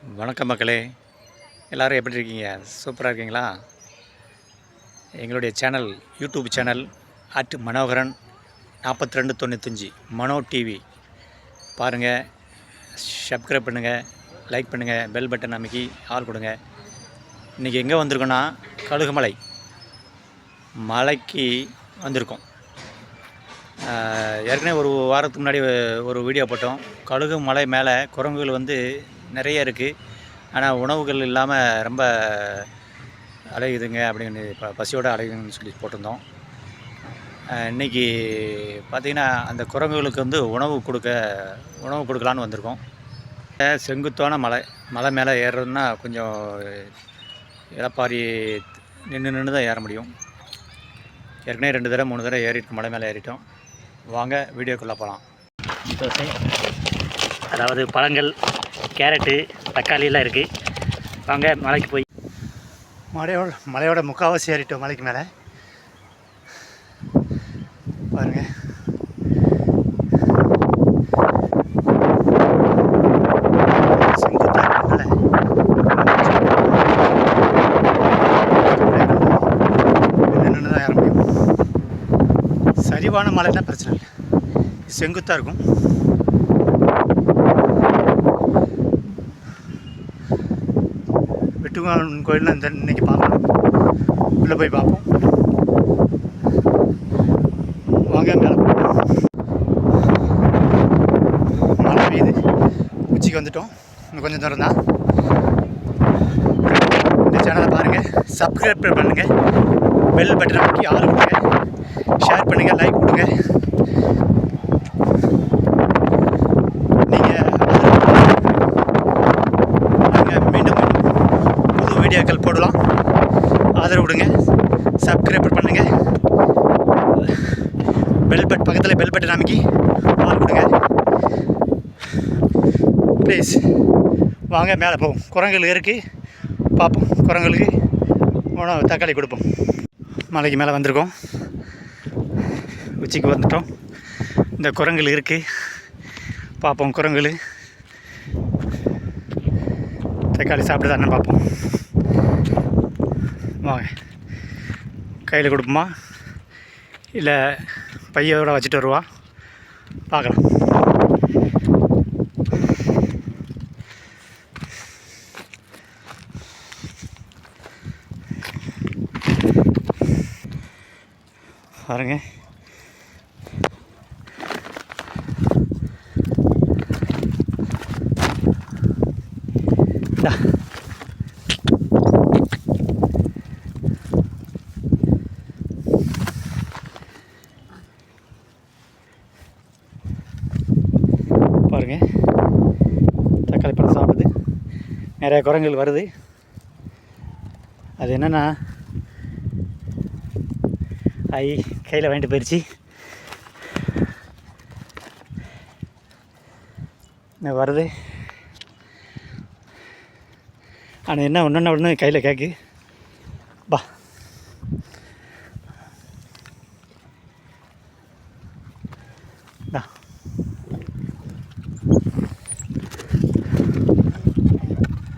வணக்கம் மக்களே, எல்லோரும் எப்படி இருக்கீங்க? சூப்பராக இருக்கீங்களா? எங்களுடைய சேனல் யூடியூப் சேனல் @மனோகரன் 4295 மனோ டிவி பாருங்கள், சப்ஸ்கிரைப் பண்ணுங்கள், லைக் பண்ணுங்கள், பெல் பட்டன் அமைக்கி ஆள் கொடுங்க. இன்றைக்கி எங்கே வந்திருக்கோன்னா கழுகுமலை மலைக்கு வந்திருக்கோம். ஏற்கனவே ஒரு வாரத்துக்கு முன்னாடி ஒரு வீடியோ போட்டோம். கழுகு மலை மேலே குரங்குகள் நிறைய இருக்குது, ஆனால் உணவுகள் இல்லாமல் ரொம்ப அலையுதுங்க அப்படின்னு பசியோடு அலையுதுன்னு சொல்லி போட்டிருந்தோம். இன்றைக்கி பார்த்திங்கன்னா அந்த குரங்குகளுக்கு உணவு கொடுக்கலான்னு வந்திருக்கோம். செங்குத்தான மலை மேலே ஏறுறதுன்னா கொஞ்சம் இளப்பாரி நின்று தான் ஏற முடியும். ஏற்கனவே 2 தடவை 3 தடவை ஏறிட்டு மலை மேலே ஏறிட்டோம். வாங்க வீடியோக்குள்ளே போகலாம். தோசை, அதாவது பழங்கள், கேரட்டு, தக்காளியெல்லாம் இருக்குது. வாங்க மலைக்கு போய் மலையோட முக்கால்வாசி ஏறிட்டோம். மலைக்கு மேலே பாருங்கள், நின்று தான் ஏற முடியும். சரிவான மலைன்னா பிரச்சனை இல்லை, செங்குத்தாக இருக்கும். வெட்டுவான் கோயில்னு இன்றைக்கி பார்க்கலாம். உள்ளே போய் பார்ப்போம். வாங்க மேலே மழை பெய்யுது. உச்சிக்கு வந்துட்டோம். இன்னும் கொஞ்சம் தூரம் தான். இந்த சேனலை பாருங்கள், சப்ஸ்கிரைப் பண்ணுங்கள், பெல் பட்டன் அமைக்கி ஆள் கொடுங்க, ஷேர் பண்ணுங்கள், லைக் கொடுங்க. வீடியோக்கள் போடலாம், ஆதரவு கொடுங்க, சப்ஸ்கிரைப் பண்ணுங்கள், பக்கத்தில் பெல் பட்டன் அமைக்கி ஆள் கொடுங்க ப்ளீஸ். வாங்க மேலே போவோம். குரங்குகள் இருக்குது, பார்ப்போம். குரங்குகளுக்கு உணவு தக்காளி கொடுப்போம். மலைக்கு மேலே வந்திருக்கோம், உச்சிக்கு வந்துட்டோம். இந்த குரங்குகள் இருக்குது, பார்ப்போம். குரங்குகள் தக்காளி சாப்பிடுதான்னு பார்ப்போம். வாங்க, கையில் கொடுப்போமா இல்லை பையோடு வச்சுட்டு வருவா, பார்க்கலாம். பாருங்க, பாருங்க, தக்காளி பழம் சாப்பிடுது. நிறைய குரங்குகள் வருது. அது என்னென்னா கையில் வாங்கிட்டு போயிடுச்சு. வருது, ஆனால் என்ன ஒன்று கையில் கேட்கு. பா,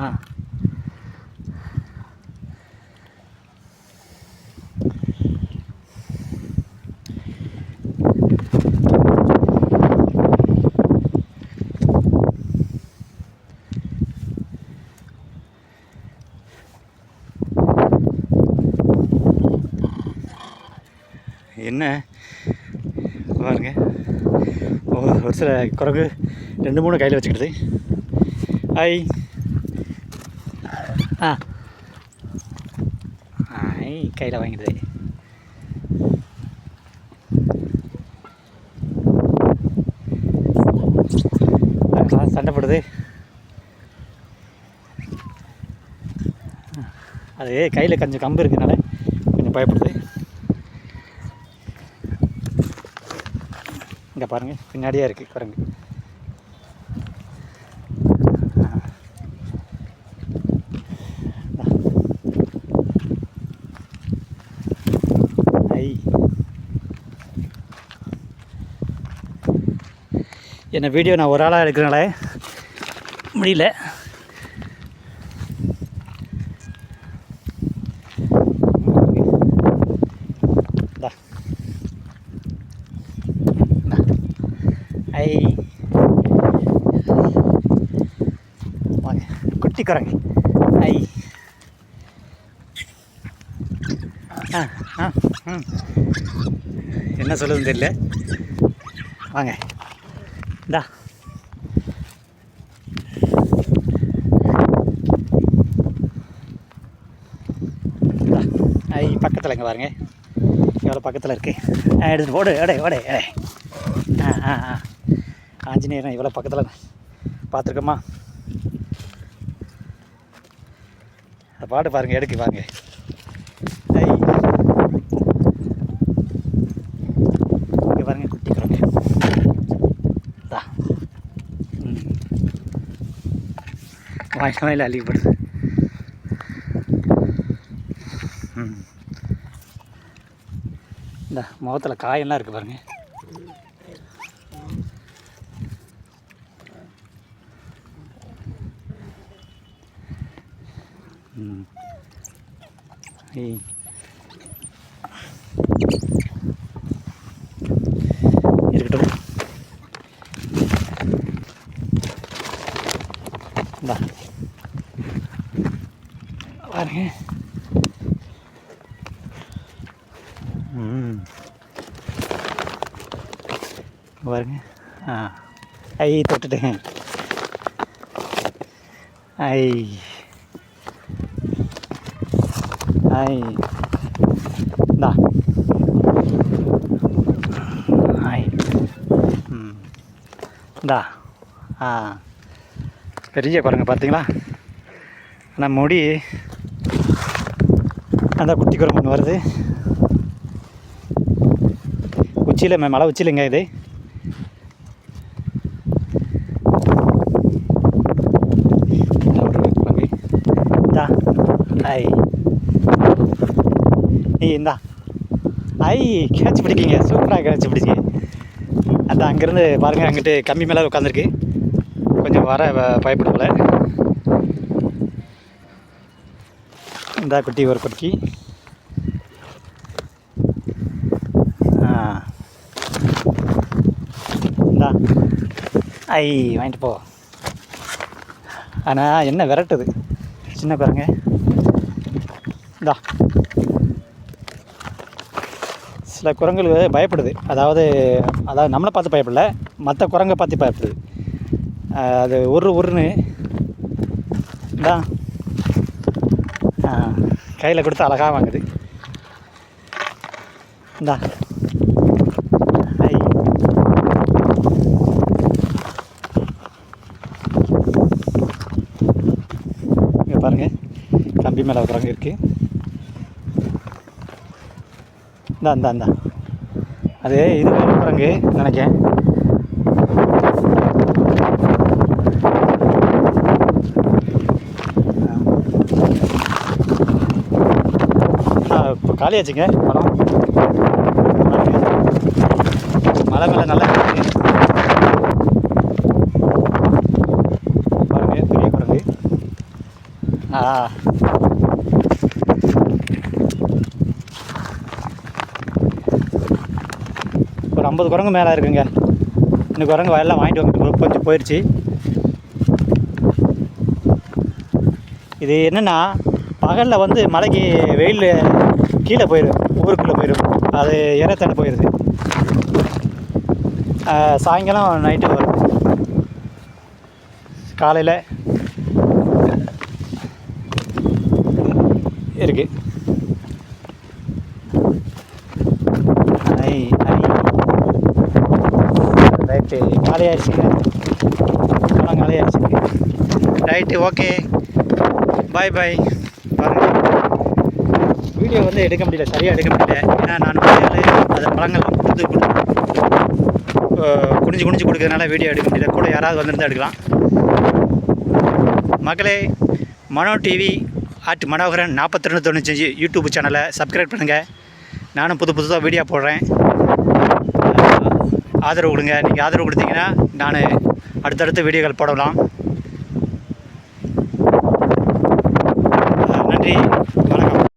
ஆ என்ன பாருங்க, ஒரு சில குரங்கு 2-3 கையில் வச்சுக்கிடுது. கையில் வாங்கிடுது. சண்டை போடுது. அது கையில் கொஞ்சம் கம்பு இருக்குனால கொஞ்சம் பயப்படுது. இங்கே பாருங்கள், பின்னாடியே இருக்குது குரங்கு. என்ன வீடியோ நான் ஒரு ஆளாக எடுக்கிறனால முடியல. குட்டி குரங்கு. ஐ ஆ ஆ ம் என்ன சொல்லுதுன்னு தெரியல. வாங்க இந்தா ஐ பக்கத்தில் இங்கே பாருங்க எவ்வளோ பக்கத்தில் இருக்குது. எடுத்துகிட்டு ஓடு எடை ஓடே எடை. ஆ ஆ ஆ ஆஞ்சநேயரன் இவ்வளோ பக்கத்தில் பார்த்துருக்கோமா? அதை பாட்டு பாருங்கள், எடுக்கு பாருங்க. ஐ இங்கே பாருங்கள் குட்டி குரங்கு. தா வாயில் அள்ளிப்படுது. இந்த முகத்தில் காயெல்லாம் இருக்குது பாருங்கள். இருக்கட்டும். இந்தா பாருங்க. பாருங்க. ஆ ஐ தொட்டுட்டேன். ஐ ஐ இந்தா ஐ இந்தா. ஆ பெரிய குரங்கு பார்த்தீங்களா? ஆனால் முடி அந்த குட்டி குரங்கு ஒன்று வருது உச்சியில், மலை உச்சியிலங்க இது. ஐ நீ இந்தா ஐ கேட்ச் பிடிக்கிங்க, சூப்பராக கேட்ச் பிடிச்சிங்க. அந்த அங்கேருந்து பாருங்கள், அங்கிட்டு கம்மி மேலே உட்காந்துருக்கு, கொஞ்சம் வர பயப்படல. இந்தா குட்டி ஒரு குட்டி. இந்தா ஐ வாங்கிட்டு போ. ஆனால் என்ன விரட்டுது சின்ன குரங்க. இந்தா சில குரங்குகள் பயப்படுது, அதாவது நம்மளை பார்த்து பயப்படல, மற்ற குரங்கை பார்த்து பயப்படுது. அது உருன்னு இந்தா கையில் கொடுத்து அழகாக வாங்குது. இந்தா ஐ இங்கே பாருங்கள், கம்பி மேலே குரங்கு இருக்குது. இந்தா அது இது குரங்கு நினைக்கேன். இப்போ காலியாச்சுங்க பழம். மலை மேலே நல்லா இருக்குது பாருங்க, பெரிய குரங்கு. ஒரு 50 குரங்கு மேலே இருக்குங்க. இந்த குரங்கு வயல்லாம் வாங்கிட்டு வந்துட்டு கொஞ்சம் போயிடுச்சு. இது என்னென்னா, பகலில் வந்து மலைக்கு வெயில் கீழே போயிடும், ஊருக்குள்ளே போயிடும், அது இறத்தண்ணி போயிடுது. சாயங்காலம் நைட்டு வரும், காலையில் இருக்குது. ரைட்டு காலியாகிடுச்சுங்க, காலியாகிடுச்சு. ரைட்டு ஓகே, பாய் பாய். பாருங்கள், வீடியோ வந்து எடுக்க முடியல, சரியாக எடுக்க முடியல. ஏன்னா நான் அதை பழங்கள் குனிஞ்சு கொடுக்கறதுனால வீடியோ எடுக்க முடியல. கூட யாராவது வந்திருந்தால் எடுக்கலாம். மக்களே, மனோ டிவி @மனோகரன் 4295 யூடியூப் சேனலை சப்ஸ்கிரைப் பண்ணுங்கள். நானும் புதுசாக வீடியோ போடுறேன், ஆதரவு கொடுங்க. நீங்கள் ஆதரவு கொடுத்தீங்கன்னா நான் அடுத்தடுத்த வீடியோக்கள் போடலாம். நன்றி, வணக்கம்.